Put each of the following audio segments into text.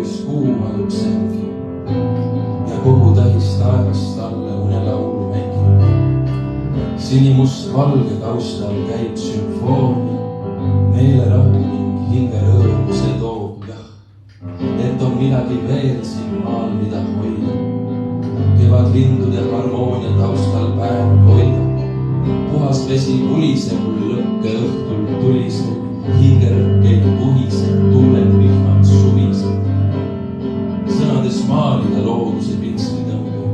soovis kuu vajub sängi ja kogu täis taevast talle unelaulu mängib. Sinimust valge taustal käib sümfoonia, meelerahu ning hingerõõmu see toob jah, et on midagi veel siin maal, mida hoida. Kevad lindude harmoonia taustal päev hoidab, puhas vesi puliseb lõkke õhtul tuliseb, hingerõkkeid puhiseb, tuuled vihmad suviseb. Sõnades maalida looduse pinsli tõmbab,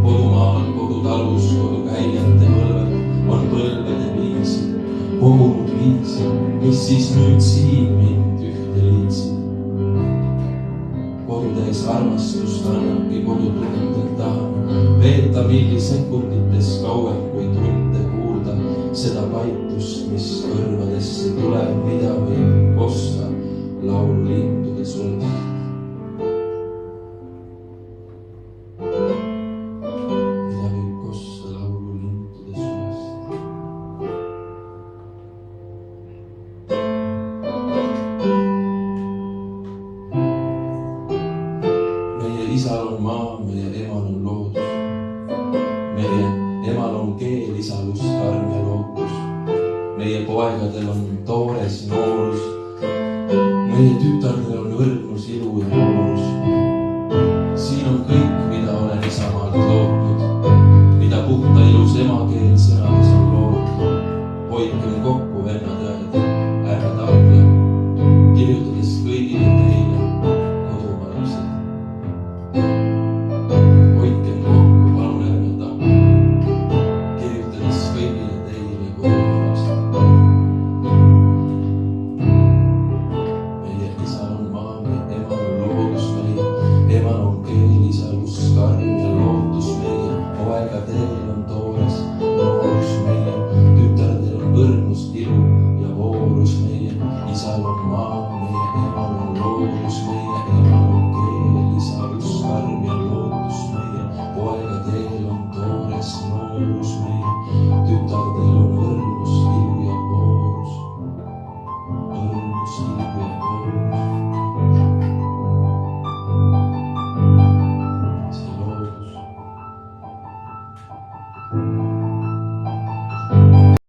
kodumaal, kodutalus, kodukäijate põlved on põlvede viisid, kogunud viisid, mis siis nüüd siin mind ühte liitsid. Kodutäis armastust annabki kodutundel tahan veeta millisekundites kauem kui tunde kuulda seda paitust, mis kõrvadesse tuleb, mida võib kosta laulu lindude sulest. Isal on maa, meie emal on loodus. Meie emal on keel, isalus, karm ja lootus. Meie poegadel on toores noorus. Meie tütar